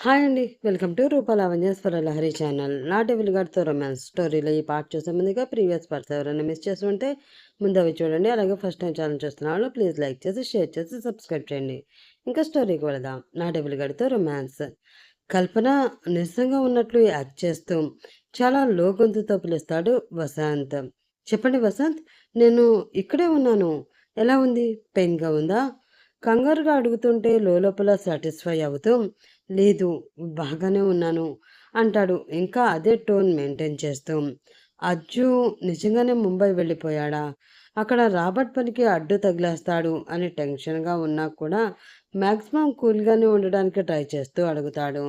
Hi అండి. Welcome to Roopalavanyeshwara Lahari channel. నా devil గాడితో రొమాన్స్ స్టోరీలో ఈ పార్ట్ చూసే ముందుగా ప్రీవియస్ పార్ట్స్ ఎవరైనా మిస్ చేసి ఉంటే ముందు అవి చూడండి. అలాగే ఫస్ట్ టైం ఛానల్ చూస్తున్న వాళ్ళు ప్లీజ్ లైక్ చేసి, షేర్ చేసి, సబ్స్క్రైబ్ చేయండి. ఇంకా స్టోరీకి వెళదాం. నా డెవిల్ గాడితో రొమాన్స్. కల్పన నిజంగా ఉన్నట్లు యాక్ట్ చేస్తూ చాలా లో గొంతుతో పిలుస్తాడు వసంత్. చెప్పండి వసంత్, నేను ఇక్కడే ఉన్నాను. ఎలా ఉంది? పెయిన్గా ఉందా? కంగారుగా అడుగుతుంటే లోపల సాటిస్ఫై అవుతూ లేదు, బాగానే ఉన్నాను అంటాడు. ఇంకా అదే టోన్ మెయింటైన్ చేస్తూ. అజ్జు నిజంగానే ముంబై వెళ్ళిపోయాడా? అక్కడ రాబర్ట్ పనికి అడ్డు తగిలేస్తాడు అని టెన్షన్గా ఉన్నా కూడా మ్యాక్సిమం కూల్గానే ఉండడానికి ట్రై చేస్తూ అడుగుతాడు.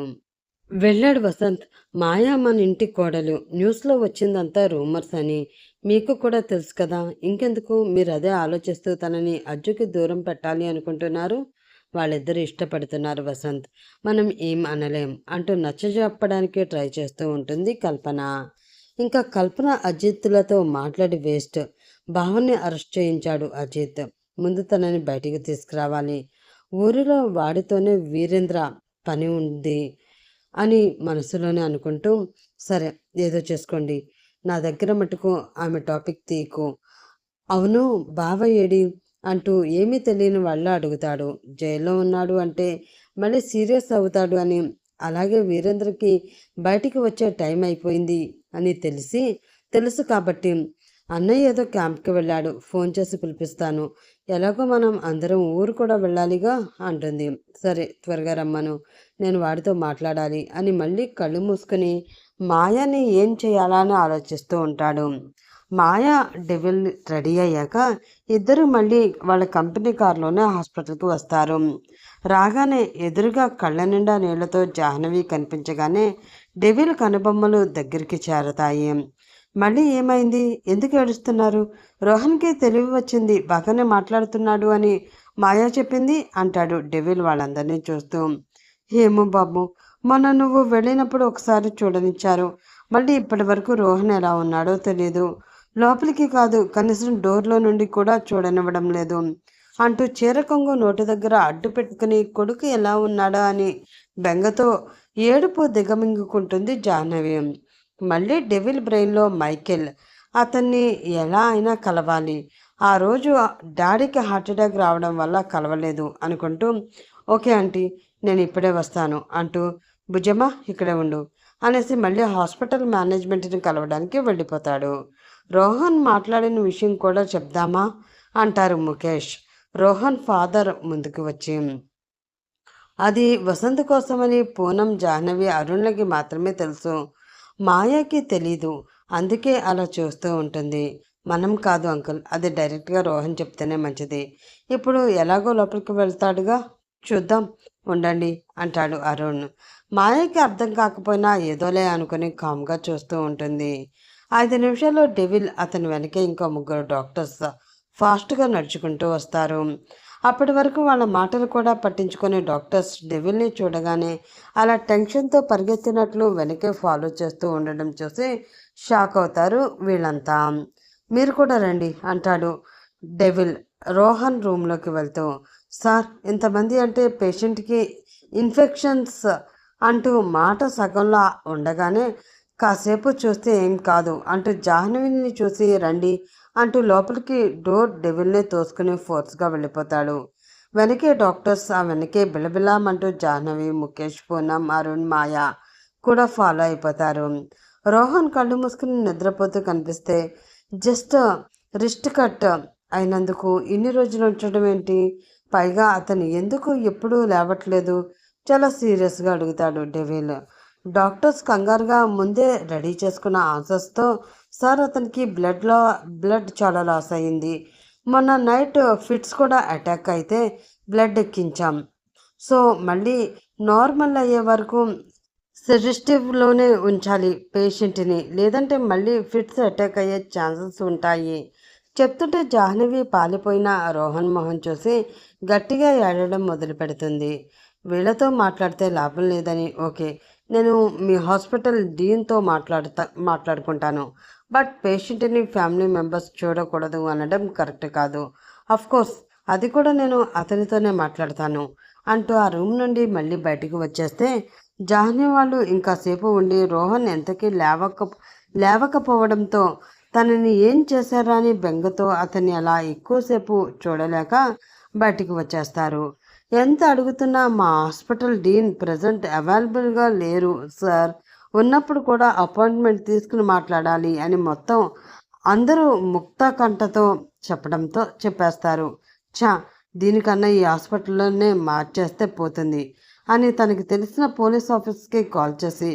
వెళ్ళాడు వసంత్. మాయా మన ఇంటి కోడలు. న్యూస్లో వచ్చిందంతా రూమర్స్ అని మీకు కూడా తెలుసు కదా. ఇంకెందుకు మీరు అదే ఆలోచిస్తూ తనని అజ్జుకి దూరం పెట్టాలి అనుకుంటున్నారు? వాళ్ళిద్దరూ ఇష్టపడుతున్నారు వసంత్. మనం ఏం అనలేం అంటూ నచ్చజెప్పడానికి ట్రై చేస్తూ ఉంటుంది కల్పన. ఇంకా కల్పన అజిత్లతో మాట్లాడి వేస్ట్. భావన్ని అరెస్ట్ చేయించాడు అజిత్. ముందు తనని బయటికి తీసుకురావాలి. ఊరిలో వాడితోనే వీరేంద్ర పని ఉంది అని మనసులోనే అనుకుంటూ, సరే ఏదో చేసుకోండి, నా దగ్గర మటుకు ఆమె టాపిక్ తీకు. అవును, బావ ఏడి అంటూ ఏమీ తెలియని వాళ్ళ అడుగుతాడు. జైల్లో ఉన్నాడు అంటే మళ్ళీ సీరియస్ అవుతాడు అని, అలాగే వీరేంద్రకి బయటికి వచ్చే టైం అయిపోయింది అని తెలుసు కాబట్టి అన్నయ్య ఏదో క్యాంప్కి వెళ్ళాడు, ఫోన్ చేసి పిలిపిస్తాను. ఎలాగో మనం అందరం ఊరు కూడా వెళ్ళాలిగా అంటుంది. సరే త్వరగా రమ్మను, నేను వాడితో మాట్లాడాలి అని మళ్ళీ కళ్ళు మూసుకుని మాయాని ఏం చేయాలా అని ఆలోచిస్తూ ఉంటాడు. మాయా డెవిల్ రెడీ అయ్యాక ఇద్దరు మళ్ళీ వాళ్ళ కంపెనీ కారులోనే హాస్పిటల్కి వస్తారు. రాగానే ఎదురుగా కళ్ళ నిండా నీళ్లతో జాహ్నవి కనిపించగానే డెవిల్ కనుబొమ్మలు దగ్గరికి చేరతాయి. మళ్ళీ ఏమైంది? ఎందుకు ఏడుస్తున్నారు? రోహన్కి తెలివి వచ్చింది, బాగానే మాట్లాడుతున్నాడు అని మాయా చెప్పింది అంటాడు డెవిల్ వాళ్ళందరినీ చూస్తూ. ఏమో బాబు, మొన్న నువ్వు వెళ్ళినప్పుడు ఒకసారి చూడనిచ్చారు, మళ్ళీ ఇప్పటి వరకు రోహన్ ఎలా ఉన్నాడో తెలియదు. లోపలికి కాదు, కనీసం డోర్లో నుండి కూడా చూడనివ్వడం లేదు అంటూ చీర కొంగు నోటి దగ్గర అడ్డు పెట్టుకుని కొడుకు ఎలా ఉన్నాడా అని బెంగతో ఏడుపు దిగమింగుకుంటుంది జాహ్నవి. మళ్ళీ డెవిల్ బ్రెయిన్లో మైకేల్ అతన్ని ఎలా అయినా కలవాలి. ఆ రోజు డాడీకి హార్ట్అటాక్ రావడం వల్ల కలవలేదు అనుకుంటూ, ఓకే ఆంటీ, నేను ఇప్పుడే వస్తాను అంటూ భుజమ్మ ఇక్కడే ఉండు అనేసి మళ్ళీ హాస్పిటల్ మేనేజ్మెంట్ని కలవడానికి వెళ్ళిపోతాడు. రోహన్ మాట్లాడిన విషయం కూడా చెప్దామా అంటారు ముఖేష్. రోహన్ ఫాదర్ ముందుకు వచ్చి, అది వసంత్ కోసమని పూనం, జాహ్నవి, అరుణ్లకి మాత్రమే తెలుసు, మాయాకి తెలీదు. అందుకే అలా చూస్తూ ఉంటుంది. మనం కాదు అంకుల్, అది డైరెక్ట్గా రోహన్ చెప్తేనే మంచిది. ఇప్పుడు ఎలాగో లోపలికి వెళ్తాడుగా, చూద్దాం ఉండండి అంటాడు అరుణ్. మాయకి అర్థం కాకపోయినా ఏదోలే అనుకుని కామ్గా చూస్తూ ఉంటుంది. 5 నిమిషాల్లో డెవిల్ అతని వెనకే ఇంకో 3 డాక్టర్స్ ఫాస్ట్గా నడుచుకుంటూ వస్తారు. అప్పటి వరకు వాళ్ళ మాటలు కూడా పట్టించుకునే డాక్టర్స్ డెవిల్ని చూడగానే అలా టెన్షన్తో పరిగెత్తినట్లు వెనకే ఫాలో చేస్తూ ఉండడం చూసి షాక్ అవుతారు వీళ్ళంతా. మీరు కూడా రండి అంటాడు డెవిల్ రోహన్ రూమ్లోకి వెళ్తూ. సార్, ఇంతమంది అంటే పేషెంట్కి ఇన్ఫెక్షన్స్ అంటూ మాట సగంలో ఉండగానే కాసేపు చూస్తే ఏం కాదు అంటూ జాహ్నవిని చూసి రండి అంటూ లోపలికి డోర్ డెవిల్నే తోసుకుని ఫోర్స్గా వెళ్ళిపోతాడు. వెనకే డాక్టర్స్, ఆ వెనకే బిలబిలామంటూ జాహ్నవి, ముఖేష్, పూనం, అరుణ్, మాయా కూడా ఫాలో అయిపోతారు. రోహన్ కళ్ళు మూసుకుని నిద్రపోతూ కనిపిస్తే జస్ట్ రిస్ట్ కట్ అయినందుకు ఇన్ని రోజులు ఉంచడం ఏంటి? పైగా అతను ఎందుకు ఎప్పుడూ లేవట్లేదు? చాలా సీరియస్గా అడుగుతాడు డెవిల్. డాక్టర్స్ కంగారుగా ముందే రెడీ చేసుకున్న ఆన్సర్స్తో, సార్ అతనికి బ్లడ్ చాలా లాస్ అయ్యింది. మొన్న నైట్ ఫిట్స్ కూడా అటాక్ అయితే బ్లడ్ ఎక్కించాం. సో మళ్ళీ నార్మల్ అయ్యే వరకు సెడెటివ్లోనే ఉంచాలి పేషెంట్ని, లేదంటే మళ్ళీ ఫిట్స్ అటాక్ అయ్యే ఛాన్సెస్ ఉంటాయి. చెప్తుంటే జాహ్నవి పాలిపోయిన రోహన్ మొహం చూసి గట్టిగా ఏడవడం మొదలు పెడుతుంది. వీళ్ళతో మాట్లాడితే లాభం లేదని, ఓకే నేను మీ హాస్పిటల్ డీన్తో మాట్లాడుకుంటాను, బట్ పేషెంట్ని ఫ్యామిలీ మెంబర్స్ చూడకూడదు అనడం కరెక్ట్ కాదు. కోర్స్ అది కూడా నేను అతనితోనే మాట్లాడతాను అంటూ ఆ రూమ్ నుండి మళ్ళీ బయటికి వచ్చేస్తే జాహ్నవి వాళ్ళు ఇంకాసేపు ఉండి రోహన్ ఎంతకీ లేవకపోవడంతో తనని ఏం చేశారా అని బెంగతో అతన్ని అలా ఎక్కువసేపు చూడలేక బయటికి వచ్చేస్తారు. ఎంత అడుగుతున్నా మా హాస్పిటల్ డీన్ ప్రజెంట్ అవైలబుల్గా లేరు సార్, ఉన్నప్పుడు కూడా అపాయింట్మెంట్ తీసుకుని మాట్లాడాలి అని మొత్తం అందరూ ముక్త కంఠతో చెప్పేస్తారు. ఛా, దీనికన్నా ఈ హాస్పిటల్లోనే మార్చేస్తే పోతుంది అని తనకి తెలిసిన పోలీస్ ఆఫీస్కి కాల్ చేసి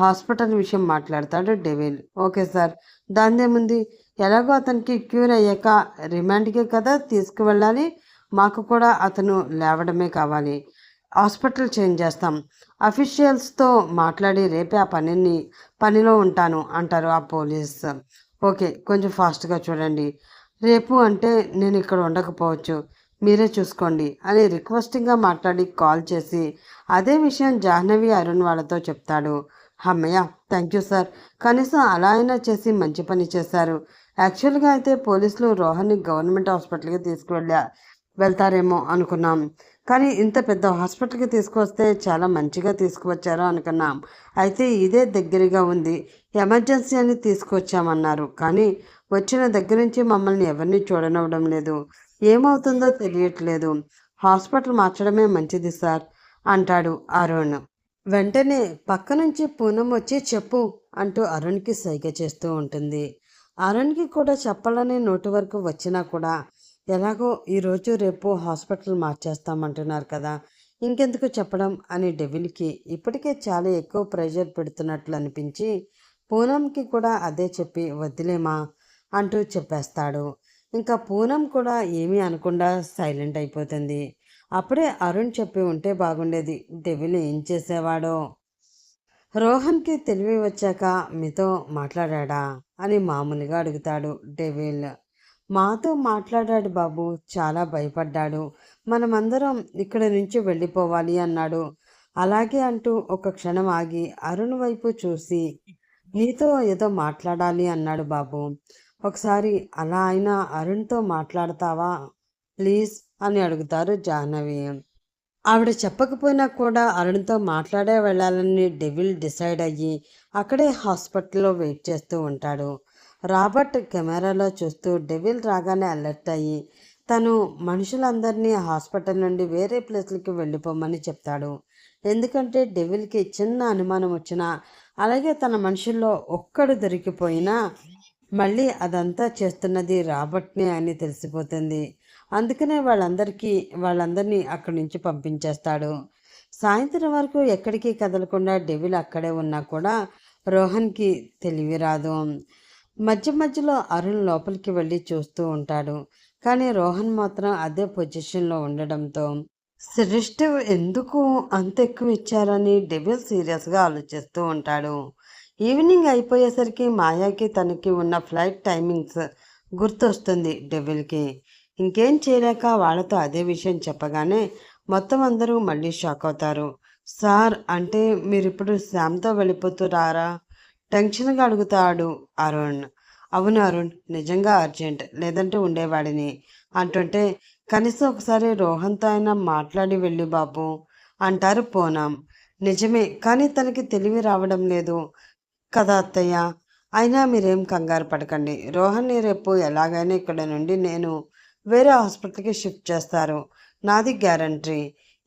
హాస్పిటల్ విషయం మాట్లాడతాడు డెవిల్. ఓకే సార్, దాందేముంది, ఎలాగో అతనికి క్యూర్ అయ్యాక రిమాండ్కే కదా తీసుకువెళ్ళాలి, మాకు కూడా అతను లేవడమే కావాలి, హాస్పిటల్ చేంజ్ చేస్తాం, అఫీషియల్స్తో మాట్లాడి రేపే ఆ పనిలో ఉంటాను అంటారు ఆ పోలీస్. ఓకే, కొంచెం ఫాస్ట్గా చూడండి, రేపు అంటే నేను ఇక్కడ ఉండకపోవచ్చు, మీరే చూసుకోండి అని రిక్వెస్టింగ్గా మాట్లాడి కాల్ చేసి అదే విషయం జాహ్నవి అరుణ్ వాళ్ళతో చెప్తాడు. అమ్మయ్య, థ్యాంక్ యూ సార్, కనీసం అలా అయినా చేసి మంచి పని చేశారు. యాక్చువల్గా అయితే పోలీసులు రోహన్ని గవర్నమెంట్ హాస్పిటల్కి వెళ్తారేమో అనుకున్నాం, కానీ ఇంత పెద్ద హాస్పిటల్కి తీసుకువస్తే చాలా మంచిగా తీసుకువచ్చారో అనుకున్నాం. అయితే ఇదే దగ్గరగా ఉంది, ఎమర్జెన్సీ అని తీసుకొచ్చామన్నారు, కానీ వచ్చిన దగ్గర నుంచి మమ్మల్ని ఎవరిని చూడనివ్వడం లేదు, ఏమవుతుందో తెలియట్లేదు, హాస్పిటల్ మార్చడమే మంచిది సార్ అంటాడు అరుణ్. వెంటనే పక్క నుంచి పూనం వచ్చి చెప్పు అంటూ అరుణ్కి సైగ చేస్తూ ఉంటుంది. అరుణ్కి కూడా చెప్పాలని నోటి వరకు వచ్చినా కూడా ఎలాగో ఈరోజు రేపు హాస్పిటల్ మార్చేస్తామంటున్నారు కదా, ఇంకెందుకు చెప్పడం అని డెవిల్కి ఇప్పటికే చాలా ఎక్కువ ప్రెషర్ పెడుతున్నట్లు అనిపించి పూనంకి కూడా అదే చెప్పి వద్దులేమా అంటూ చెప్పేస్తాడు. ఇంకా పూనం కూడా ఏమీ అనకుండా సైలెంట్ అయిపోతుంది. అప్పుడే అరుణ్ చెప్పి ఉంటే బాగుండేది, డెవిల్ ఏం చేసేవాడో. రోహన్కి తెలివి వచ్చాక మీతో మాట్లాడా అని మామూలుగా అడుగుతాడు డెవిల్. మాతో మాట్లాడాడు బాబు, చాలా భయపడ్డాడు, మనమందరం ఇక్కడి నుంచి వెళ్ళిపోవాలి అన్నాడు. అలాగే అంటూ ఒక క్షణం ఆగి అరుణ్ వైపు చూసి నీతో ఏదో మాట్లాడాలి అన్నాడు బాబు, ఒకసారి అలా అయినా అరుణ్తో మాట్లాడతావా ప్లీజ్ అని అడుగుతారు జాహ్నవి. ఆవిడ చెప్పకపోయినా కూడా అరుణ్తో మాట్లాడే వెళ్ళాలని డెవిల్ డిసైడ్ అయ్యి అక్కడే హాస్పిటల్లో వెయిట్ చేస్తూ ఉంటాడు. రాబర్ట్ కెమెరాలో చూస్తూ డెవిల్ రాగానే అలర్ట్ అయ్యి తను మనుషులందరినీ హాస్పిటల్ నుండి వేరే ప్లేస్లకి వెళ్ళిపోమని చెప్తాడు. ఎందుకంటే డెవిల్కి చిన్న అనుమానం వచ్చినా, అలాగే తన మనుషుల్లో ఒక్కడు దొరికిపోయినా మళ్ళీ అదంతా చేస్తున్నది రాబర్ట్నే అని తెలిసిపోతుంది. అందుకనే వాళ్ళందరినీ అక్కడి నుంచి పంపించేస్తాడు. సాయంత్రం వరకు ఎక్కడికి కదలకుండా డెవిల్ అక్కడే ఉన్నా కూడా రోహన్కి తెలివి రాదు. మధ్యలో అరుణ్ లోపలికి వెళ్ళి చూస్తూ ఉంటాడు, కానీ రోహన్ మాత్రం అదే పొజిషన్లో ఉండడంతో సెడెక్టివ్ ఎందుకు అంత ఎక్కువ ఇచ్చారని డెవిల్ సీరియస్గా ఆలోచిస్తూ ఉంటాడు. ఈవినింగ్ అయిపోయేసరికి మాయాకి తనకి ఉన్న ఫ్లైట్ టైమింగ్స్ గుర్తొస్తుంది డెవిల్కి. ఇంకేం చేయలేక వాళ్ళతో అదే విషయం చెప్పగానే మొత్తం అందరూ మళ్ళీ షాక్ అవుతారు. సార్, అంటే మీరిప్పుడు శామ్తో వెళ్ళిపోతున్నారా టెన్షన్గా అడుగుతాడు అరుణ్. అవును అరుణ్, నిజంగా అర్జెంట్, లేదంటే ఉండేవాడిని అంటుంటే కనీసం ఒకసారి రోహన్తో అయినా మాట్లాడి వెళ్ళి బాబు అంటారు పూనం. నిజమే, కానీ తనకి తెలివి రావడం లేదు కదా అత్తయ్య, అయినా మీరేం కంగారు పడకండి, రోహన్ని రేపు ఎలాగైనా ఇక్కడ నుండి నేను వేరే హాస్పిటల్కి షిఫ్ట్ చేస్తారు, నాది గ్యారంటీ.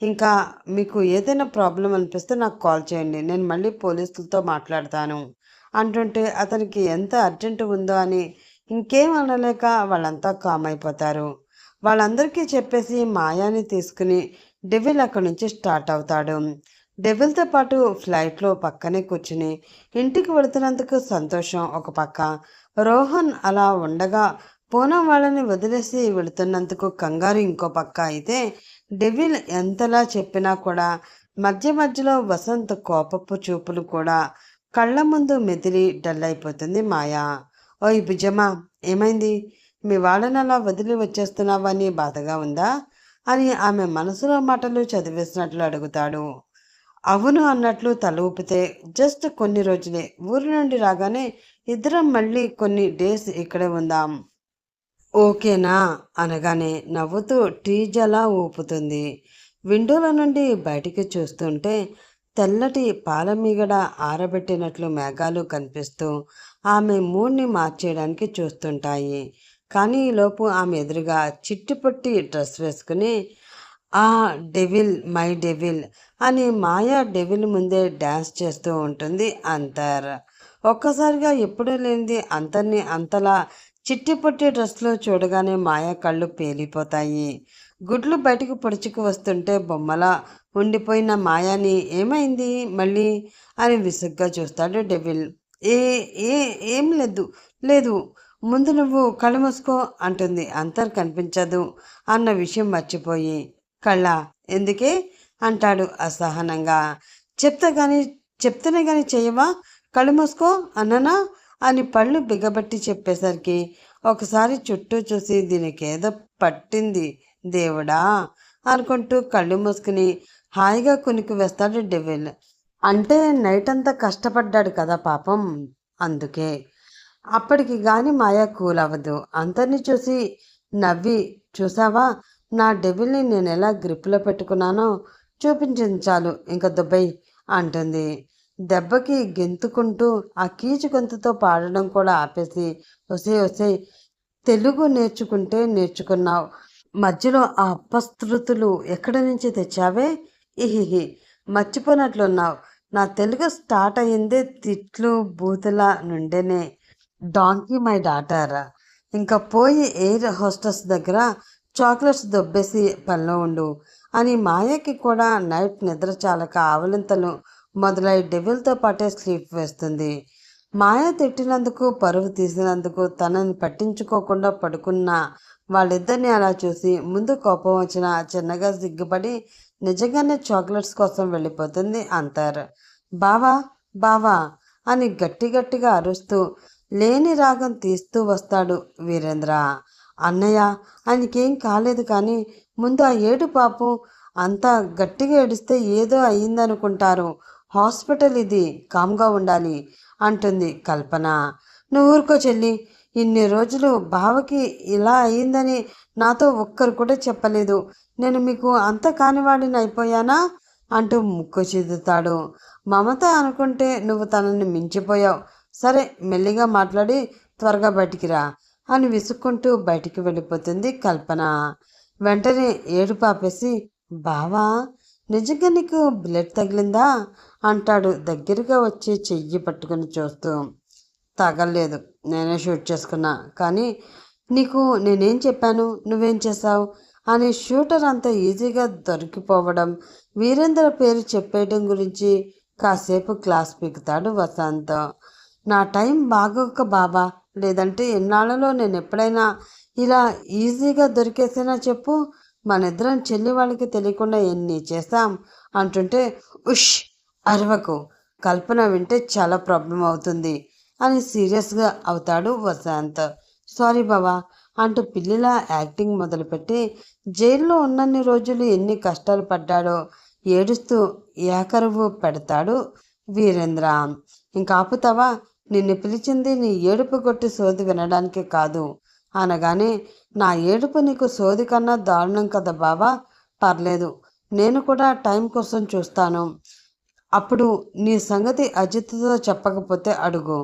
ఇంకా మీకు ఏదైనా ప్రాబ్లం అనిపిస్తే నాకు కాల్ చేయండి, నేను మళ్ళీ పోలీసులతో మాట్లాడతాను అంటుంటే అతనికి ఎంత అర్జెంటు ఉందో అని ఇంకేం అనలేక వాళ్ళంతా కామ్ అయిపోతారు. వాళ్ళందరికీ చెప్పేసి మాయాని తీసుకుని డెవిల్ అక్కడి నుంచి స్టార్ట్ అవుతాడు. డెవిల్తో పాటు ఫ్లైట్లో పక్కనే కూర్చుని ఇంటికి వెళుతున్నందుకు సంతోషం ఒక పక్క, రోహన్ అలా ఉండగా పూనం వాళ్ళని వదిలేసి వెళుతున్నందుకు కంగారు ఇంకో పక్క. అయితే డెవిల్ ఎంతలా చెప్పినా కూడా మధ్యలో వసంత్ కోపపు చూపులు కూడా కళ్ళ ముందు మెదిలి డల్ అయిపోతుంది మాయా. ఓయ్ భుజమా, ఏమైంది, మీ వాళ్ళని అలా వదిలి వచ్చేస్తున్నావని బాధగా ఉందా అని ఆమె మనసులో మాటలు చదివేసినట్లు అడుగుతాడు. అవును అన్నట్లు తల ఊపితే జస్ట్ కొన్ని రోజులే, ఊరి నుండి రాగానే ఇద్దరం మళ్ళీ కొన్ని డేస్ ఇక్కడే ఉందాం, ఓకేనా అనగానే నవ్వుతూ టీజలా ఊపుతుంది. విండోల నుండి బయటికి చూస్తుంటే తెల్లటి పాలమీగడ ఆరబెట్టినట్లు మేఘాలు కనిపిస్తూ ఆమె మూడ్ని మార్చేయడానికి చూస్తుంటాయి. కానీ ఈలోపు ఆమె ఎదురుగా చిట్టిపొట్టి డ్రెస్ వేసుకుని ఆ డెవిల్ మై డెవిల్ అని మాయా డెవిల్ ముందే డ్యాన్స్ చేస్తూ ఉంటుంది అంతర్. ఒక్కసారిగా ఎప్పుడూ లేనిది అంతర్ని అంతలా చిట్టిపొట్టి డ్రెస్లో చూడగానే మాయా కళ్ళు పేలిపోతాయి. గుడ్లు బయటకు పొడుచుకు వస్తుంటే బొమ్మలా ఉండిపోయిన మాయాని ఏమైంది మళ్ళీ అని విసుగ్గా చూస్తాడు డెవిల్. ఏ ఏ ఏం లేదు లేదు ముందు నువ్వు కళ్ళు మూసుకో అంటుంది అంతర్ కనిపించదు అన్న విషయం మర్చిపోయి. కళ్ళ ఎందుకే అంటాడు అసహనంగా. చెప్తేనే గాని చెయ్యవా, కళ్ళు మూసుకో అన్ననా అని పళ్ళు బిగబట్టి చెప్పేసరికి ఒకసారి చుట్టూ చూసి దీనికేదో పట్టింది దేవుడా అనుకుంటూ కళ్ళు మూసుకుని హాయిగా కునికి వేస్తాడు డెవిల్. అంటే నైట్ అంతా కష్టపడ్డాడు కదా పాపం, అందుకే. అప్పటికి గాని మాయా కూల్ అవ్వదు. అందరినీ చూసి నవ్వి, చూసావా నా డెవిల్ని నేను ఎలా గ్రిప్లో పెట్టుకున్నానో, చూపించింది చాలు ఇంక దుబ్బై అంటుంది. దెబ్బకి గెంతుకుంటూ ఆ కీచు గొంతుతో పాడడం కూడా ఆపేసి, ఒసే ఒసే తెలుగు నేర్చుకుంటే నేర్చుకున్నావు, మధ్యలో ఆ అపశృతులు ఎక్కడి నుంచి తెచ్చావే, ఇహిహి మర్చిపోయినట్లున్నావు. నా తెలుగు స్టార్ట్ అయ్యిందే తిట్లు బూతుల నుండేనే. Donkey my daughter. ఇంకా పోయి ఎయిర్ హోస్టెస్ దగ్గర చాక్లెట్స్ దొబ్బేసి పనిలో ఉండు అని మాయకి కూడా నైట్ నిద్ర చాలక ఆవలింతలు మొదలై డెవిల్తో పాటే స్లీప్ వేస్తుంది. మాయ తిట్టినందుకు పరువు తీసినందుకు తనని పట్టించుకోకుండా పడుకున్న వాళ్ళిద్దరిని అలా చూసి ముందు కోపం వచ్చిన చిన్నగా సిగ్గుపడి నిజంగానే చాక్లెట్స్ కోసం వెళ్ళిపోతుంది అంతర్. బావా బావా అని గట్టి గట్టిగా అరుస్తూ లేని రాగం తీస్తూ వస్తాడు వీరేంద్ర. అన్నయ్య ఆయనకేం కాలేదు కానీ ముందు ఆ ఏడు పాపం అంతా గట్టిగా ఏడిస్తే ఏదో అయ్యిందనుకుంటారు, హాస్పిటల్ ఇది, కామ్గా ఉండాలి అంటుంది కల్పన. నువ్వు ఊరుకో చెల్లి, ఇన్ని రోజులు బావకి ఇలా అయ్యిందని నాతో ఒక్కరు కూడా చెప్పలేదు, నేను మీకు అంత కానివాడిని అయిపోయానా అంటూ ముక్కు చిదుతాడు. మమత అనుకుంటే నువ్వు తనని మించిపోయావు, సరే మెల్లిగా మాట్లాడి త్వరగా బయటికి రా అని విసుక్కుంటూ బయటికి వెళ్ళిపోతుంది కల్పన. వెంటనే ఏడుపు ఆపేసి, బావా నిజంగా నీకు బ్లడ్ తగిలిందా అంటాడు దగ్గరగా వచ్చి చెయ్యి పట్టుకుని చూస్తూ. తగలలేదు, నేనే షూట్ చేసుకున్నా, కానీ నీకు నేనేం చెప్పాను, నువ్వేం చేశావు అని షూటర్ అంత ఈజీగా దొరికిపోవడం, వీరేంద్ర పేరు చెప్పేయడం గురించి కాసేపు క్లాస్ పీకుతాడు వసంత్. నా టైం బాగోక బాబా, లేదంటే ఎన్నాళ్ళలో నేను ఎప్పుడైనా ఇలా ఈజీగా దొరికేసేనా చెప్పు, మనిద్దరం చెల్లి వాళ్ళకి తెలియకుండా ఎన్ని చేస్తాం అంటుంటే ఉష్ అరవకు, కల్పన వింటే చాలా ప్రాబ్లం అవుతుంది అని సీరియస్గా అవుతాడు వసంత్. సారీ బావా అంటూ పిల్లిలా యాక్టింగ్ మొదలుపెట్టి జైల్లో ఉన్నన్ని రోజులు ఎన్ని కష్టాలు పడ్డాడో ఏడుస్తూ ఏకరువు పెడతాడు వీరేంద్ర. ఇంకాపుతావా, నిన్ను పిలిచింది నీ ఏడుపు కొట్టి సోది వినడానికి కాదు అనగానే, నా ఏడుపు నీకు సోది కన్నా దారుణం కదా బావా, పర్లేదు నేను కూడా టైం కోసం చూస్తాను, అప్పుడు నీ సంగతి అజిత్తో చెప్పకపోతే అడుగు,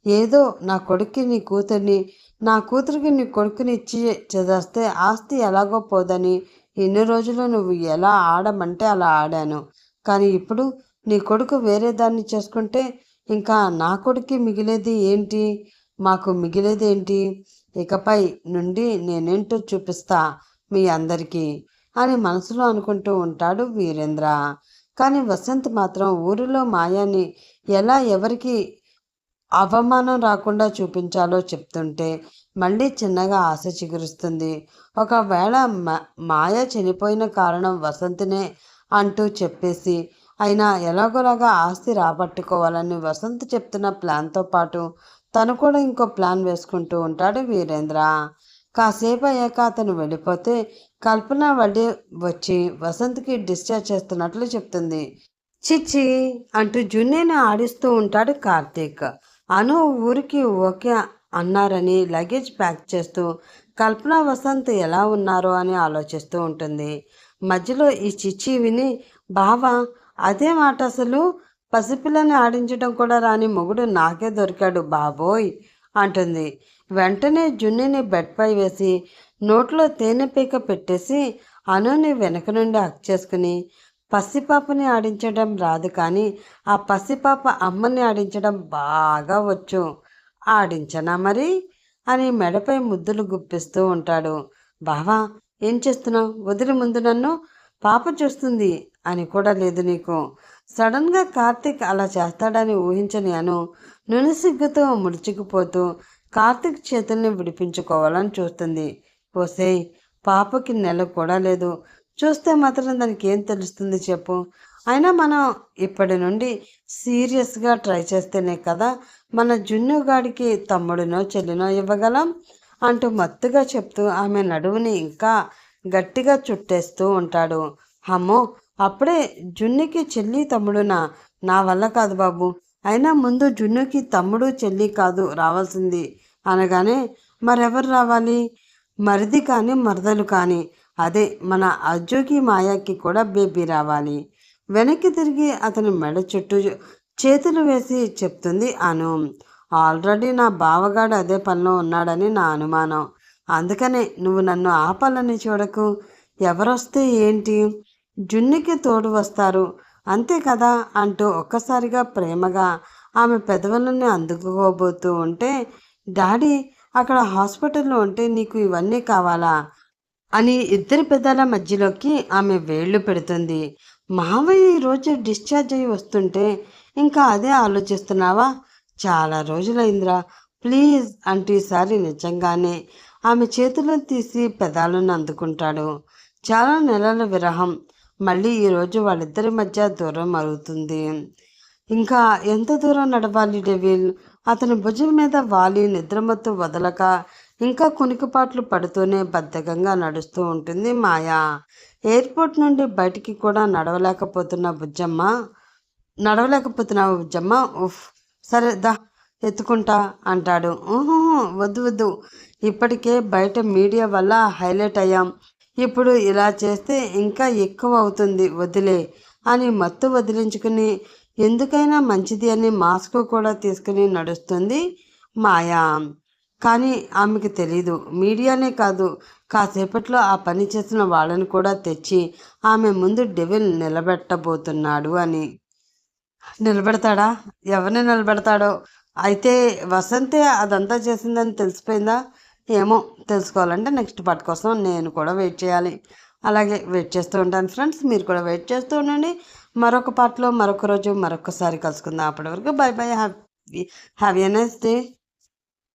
ఏదో నా కొడుక్కి నీ కూతుర్ని, నా కూతురికి నీ కొడుకుని ఇచ్చి చేస్తే ఆస్తి ఎలాగో పోదని ఇన్ని రోజులు నువ్వు ఎలా ఆడమంటే అలా ఆడాను, కానీ ఇప్పుడు నీ కొడుకు వేరే దాన్ని చేసుకుంటే ఇంకా నా కొడుక్కి మిగిలేది ఏంటి, మాకు మిగిలేది ఏంటి, ఇకపై నుండి నేనేంటో చూపిస్తా మీ అందరికీ అని మనసులో అనుకుంటూ ఉంటాడు వీరేంద్ర. కానీ వసంత్ మాత్రం ఊరిలో మాయాని ఎలా ఎవరికి అవమానం రాకుండా చూపించాలో చెప్తుంటే మళ్ళీ చిన్నగా ఆశ చిగురుస్తుంది. ఒకవేళ మాయ చనిపోయిన కారణం వసంత్నే అంటూ చెప్పేసి అయినా ఎలాగోలాగా ఆస్తి రాబట్టుకోవాలని వసంత్ చెప్తున్న ప్లాన్తో పాటు తను కూడా ఇంకో ప్లాన్ వేసుకుంటూ ఉంటాడు వీరేంద్ర. కాసేపు అయ్యాక అతను వెళ్ళిపోతే కల్పన వడ్డీ వచ్చి వసంత్కి డిశ్చార్జ్ చేస్తున్నట్లు చెప్తుంది. చిచ్చి అంటూ జున్నేని ఆడిస్తూ ఉంటాడు కార్తీక్. అను ఊరికి ఓకే అన్నారని లగేజ్ ప్యాక్ చేస్తూ కల్పన వసంత్ ఎలా ఉన్నారో అని ఆలోచిస్తూ ఉంటుంది. మధ్యలో ఈ చిచ్చి విని, బావా అదే మాట అసలు పసిపిల్లని ఆడించడం కూడా రాని మొగుడు నాకే దొరికాడు బాబోయ్ అంటుంది. వెంటనే జున్నిని బెడ్పై వేసి నోట్లో తేనె పీక పెట్టేసి అనుని వెనక నుండి హక్ చేసుకుని, పసిపాపని ఆడించడం రాదు కానీ ఆ పసిపాప అమ్మని ఆడించడం బాగా వచ్చు, ఆడించనా మరి అని మెడపై ముద్దులు గుప్పిస్తూ ఉంటాడు. బావా, ఏం చేస్తున్నావు? వదిలి ముందు నన్ను, పాప చూస్తుంది అని కూడా లేదు నీకు. సడన్గా కార్తీక్ అలా చేస్తాడని ఊహించని అను నునుసిగ్గుతో ముడుచుకుపోతూ కార్తీక్ చేతుల్ని విడిపించుకోవాలని చూస్తుంది. ఓసేయ్, పాపకి నెల కూడా లేదు, చూస్తే మాత్రం దానికి ఏం తెలుస్తుంది చెప్పు. అయినా మనం ఇప్పటి నుండి సీరియస్గా ట్రై చేస్తేనే కదా మన జున్నుగాడికి తమ్ముడినో చెల్లినో ఇవ్వగలం అంటూ మత్తుగా చెప్తూ ఆమె నడువుని ఇంకా గట్టిగా చుట్టేస్తూ ఉంటాడు. అమ్మో, అప్పుడే జున్నుకి చెల్లి తమ్ముడునా? నా వల్ల కాదు బాబు. అయినా ముందు జున్నుకి తమ్ముడు చెల్లి కాదు రావాల్సింది అనగానే మరెవరు రావాలి? మరిది కానీ మరదలు కానీ. అదే మన అజ్జుకి మాయాకి కూడా బేబీ రావాలి. వెనక్కి తిరిగి అతని మెడ చుట్టూ చేతులు వేసి చెప్తుంది అను. ఆల్రెడీ నా బావగాడు అదే పనిలో ఉన్నాడని నా అనుమానం. అందుకనే నువ్వు నన్ను ఆపాలని చూడకు. ఎవరొస్తే ఏంటి, జున్నుకి తోడు వస్తారు అంతే కదా అంటూ ఒక్కసారిగా ప్రేమగా ఆమె పెదవులని అందుకోబోతూ ఉంటే, డాడీ అక్కడ హాస్పిటల్లో ఉంటే నీకు ఇవన్నీ కావాలా అని ఇద్దరి పెదాల మధ్యలోకి ఆమె వేళ్లు పెడుతుంది. మావయ్య ఈరోజు డిశ్చార్జ్ అయ్యి వస్తుంటే ఇంకా అదే ఆలోచిస్తున్నావా? చాలా రోజులైందిరా, ప్లీజ్ అంటూ ఈసారి నిజంగానే ఆమె చేతులను తీసి పెదాలను అందుకుంటాడు. చాలా నెలల విరహం మళ్ళీ ఈరోజు వాళ్ళిద్దరి మధ్య దూరం మరుగుతుంది. ఇంకా ఎంత దూరం నడవాలి డెవిల్? అతని భుజం మీద వాలి నిద్రమత్తు వదలక ఇంకా కునికిపాట్లు పడుతూనే బద్ధకంగా నడుస్తూ ఉంటుంది మాయా. ఎయిర్పోర్ట్ నుండి బయటికి కూడా నడవలేకపోతున్నావు బుజ్జమ్మ? ఉఫ్, సరే దా ఎత్తుకుంటా అంటాడు. వద్దు వద్దు, ఇప్పటికే బయట మీడియా వల్ల హైలైట్ అయ్యాం, ఇప్పుడు ఇలా చేస్తే ఇంకా ఎక్కువ అవుతుంది, వదిలే అని మత్తు వదిలించుకుని ఎందుకైనా మంచిది అని మాస్క్ కూడా తీసుకుని నడుస్తుంది మాయా. కానీ ఆమెకు తెలీదు, మీడియానే కాదు కాసేపట్లో ఆ పని చేసిన వాళ్ళని కూడా తెచ్చి ఆమె ముందు డెవిల్ నిలబెట్టబోతున్నాడు అని. నిలబెడతాడా? ఎవరిని నిలబెడతాడో? అయితే వసంతే అదంతా చేసిందని తెలిసిపోయిందా? ఏమో, తెలుసుకోవాలంటే నెక్స్ట్ పార్ట్ కోసం నేను కూడా వెయిట్ చేయాలి. అలాగే వెయిట్ చేస్తూ ఉంటాను ఫ్రెండ్స్, మీరు కూడా వెయిట్ చేస్తూ ఉండండి. మరొక పార్ట్లో మరొక రోజు మరొకసారి కలుసుకుందాం. అప్పటి వరకు by by, have a nice day.